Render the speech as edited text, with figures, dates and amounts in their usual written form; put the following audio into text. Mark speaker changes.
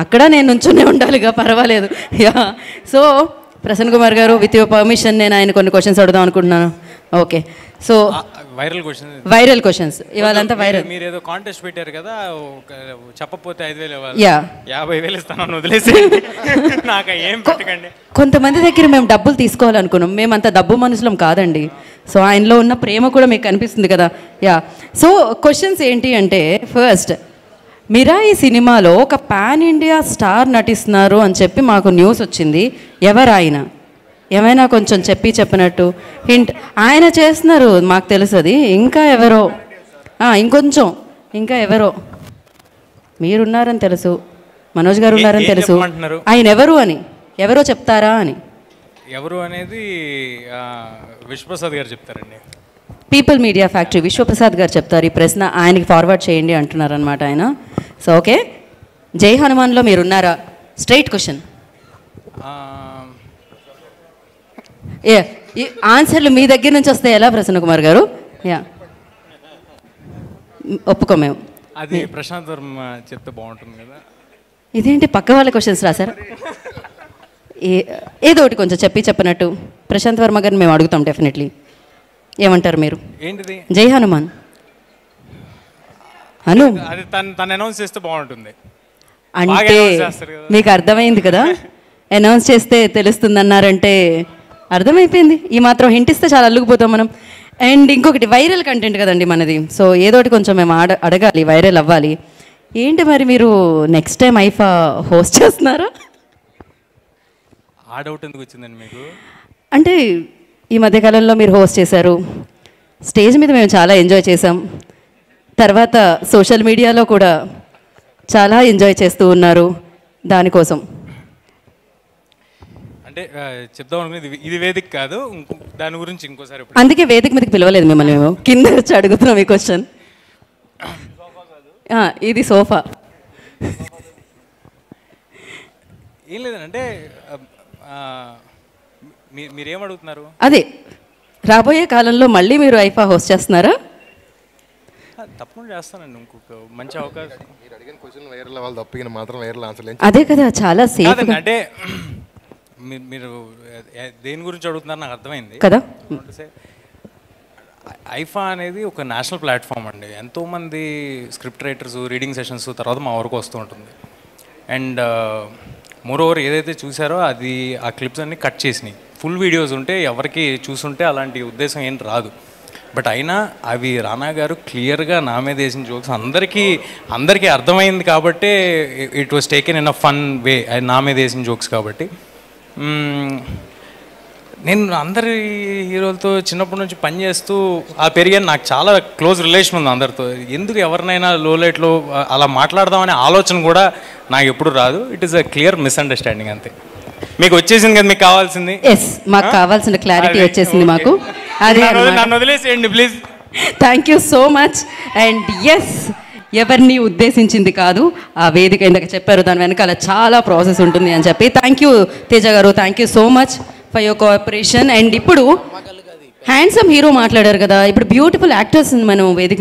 Speaker 1: అక్కడ నేను నుంచునే ఉండాలిగా, పర్వాలేదు. యా, సో ప్రసన్న కుమార్ గారు, విత్ యువర్ పర్మిషన్ నేను ఆయన కొన్ని క్వశ్చన్స్ అడుగుదాం అనుకుంటున్నాను. ఓకే, సో వైరల్ క్వశ్చన్స్ ఇవాళంతా వైరల్.
Speaker 2: మీరు ఏదో కాంటెస్ట్ పెట్టారు కదా, చెప్పకపోతే 5,000 ఇవ్వాలి,
Speaker 1: యా
Speaker 2: 50,000 ఇస్తాను వదిలేసి నాకు ఏం పెట్టకండి.
Speaker 1: కొంతమంది దగ్గర మేము డబ్బులు తీసుకోవాలనుకున్నాం, మేము అంత డబ్బు మనుషులం కాదండి. సో ఆయనలో ఉన్న ప్రేమ కూడా మీకు కనిపిస్తుంది కదా. యా, సో క్వశ్చన్స్ ఏంటి అంటే, ఫస్ట్ మిరాయి సినిమాలో ఒక పాన్ ఇండియా స్టార్ నటిస్తున్నారు అని చెప్పి మాకు న్యూస్ వచ్చింది. ఎవరు ఆయన? ఏమైనా కొంచెం చెప్పినట్టు హింట్. ఆయన చేస్తున్నారు మాకు తెలుసు, అది ఇంకా ఎవరో, ఇంకా ఎవరో మీరున్నారని తెలుసు, మనోజ్ గారు ఉన్నారని తెలుసు. ఆయన ఎవరు అని, ఎవరో చెప్తారా అని.
Speaker 2: ఎవరు అనేది విశ్వప్రసాద్ గారు చెప్తారండి.
Speaker 1: పీపుల్ మీడియా ఫ్యాక్టరీ విశ్వప్రసాద్ గారు చెప్తారు. ఈ ప్రశ్న ఆయనకి ఫార్వర్డ్ చేయండి అంటున్నారు అనమాట ఆయన. సో ఓకే, జై హనుమాన్లో మీరున్నారా? Straight question. ఈ ఆన్సర్లు మీ దగ్గర నుంచి వస్తే ఎలా ప్రసన్న కుమార్ గారు? యా, ఒప్పుకో మేము.
Speaker 2: అది ప్రశాంత్ వర్మ చెప్తే బాగుంటుంది కదా.
Speaker 1: ఇదేంటి పక్క వాళ్ళ క్వశ్చన్స్ రాశారు? ఏదో ఒకటి కొంచెం చెప్పినట్టు ప్రశాంత్ వర్మ గారిని మేము అడుగుతాం డెఫినెట్లీ. ఏమంటారు మీరు?
Speaker 2: ఏంటిది?
Speaker 1: జై హనుమాన్ అను,
Speaker 2: అది తను అనౌన్స్ చేస్తే బాగుంటుంది
Speaker 1: అంటే మీకు అర్థమైంది కదా. అనౌన్స్ చేస్తే తెలుస్తుంది అన్నారంటే అర్థమైపోయింది. ఈ మాత్రం హింట్ ఇస్తే చాలా అల్లుకుపోతాం మనం. అండ్ ఇంకొకటి వైరల్ కంటెంట్ కదండి మనది, సో ఏదోటి కొంచెం మేము అడగాలి, వైరల్ అవ్వాలి. ఏంటి మరి మీరు నెక్స్ట్ టైం ఐఫా హోస్ట్ చేస్తున్నారా?
Speaker 2: ఆ డౌట్ ఎందుకు వచ్చిందండి మీకు?
Speaker 1: అంటే ఈ మధ్యకాలంలో మీరు హోస్ట్ చేశారు, స్టేజ్ మీద మేము చాలా ఎంజాయ్ చేసాం, తర్వాత సోషల్ మీడియాలో కూడా చాలా ఎంజాయ్ చేస్తూ ఉన్నారు. దానికోసం
Speaker 2: అంటే చెప్దాం అనుకునేది, ఇది వేదిక కాదు, దాని గురించి ఇంకోసారి.
Speaker 1: అందుకే వేదిక మీదకి పిలవలేదు మిమ్మల్ని, మేము కింద వచ్చి అడుగుతున్నాం ఈ క్వశ్చన్. ఇది సోఫా.
Speaker 2: ఏం లేదంటే మీరేం అడుగుతున్నారు?
Speaker 1: అదే రాబోయే కాలంలో మళ్ళీ మీరు ఐఫా హోస్ట్ చేస్తున్నారా?
Speaker 2: తప్పకుండా చేస్తానండి, ఇంకొక మంచి అవకాశం.
Speaker 1: అదే కదా, చాలా సేఫ్.
Speaker 2: అంటే మీరు దేని గురించి అడుగుతున్నారు నాకు అర్థమైంది
Speaker 1: కదా.
Speaker 2: ఐఫా అనేది ఒక నేషనల్ ప్లాట్ఫామ్ అండి. ఎంతోమంది స్క్రిప్ట్ రైటర్స్, రీడింగ్ సెషన్స్ తర్వాత మా వరకు వస్తూ ఉంటుంది. అండ్ మోర్ ఓవర్ ఏదైతే చూసారో అది ఆ క్లిప్స్ అన్ని కట్ చేసినాయి. ఫుల్ వీడియోస్ ఉంటే ఎవరికి చూసుంటే అలాంటి ఉద్దేశం ఏం రాదు. బట్ అయినా అవి రానా గారు క్లియర్గా నా మీద వేసిన జోక్స్ అందరికీ అర్థమైంది కాబట్టి it was taken in a fun way. అది నా మీద వేసిన జోక్స్ కాబట్టి. నేను అందరి హీరోలతో చిన్నప్పటి నుంచి పనిచేస్తూ ఆ పెరిగాను, నాకు చాలా క్లోజ్ రిలేషన్ ఉంది అందరితో. ఎందుకు ఎవరినైనా లో లైట్లో అలా మాట్లాడదామనే ఆలోచన కూడా నాకు ఎప్పుడు రాదు. It is a clear misunderstanding అంతే. మీకు వచ్చేసింది కదా, మీకు కావాల్సింది.
Speaker 1: మాకు కావాల్సిన క్లారిటీ వచ్చేసింది మాకు. అదే
Speaker 2: నన్ను వదిలేసేయండి please.
Speaker 1: Thank you so much. And yes, ఎవరిని ఉద్దేశించింది కాదు, ఆ వేదిక ఇందాక చెప్పారు దాని వెనకాల చాలా ప్రాసెస్ ఉంటుంది అని చెప్పి. థ్యాంక్ యూ తేజ గారు, thank you so much for your cooperation. And ఇప్పుడు హ్యాండ్సమ్ హీరో మాట్లాడారు కదా, ఇప్పుడు బ్యూటిఫుల్ యాక్టర్స్ మనం వేదిక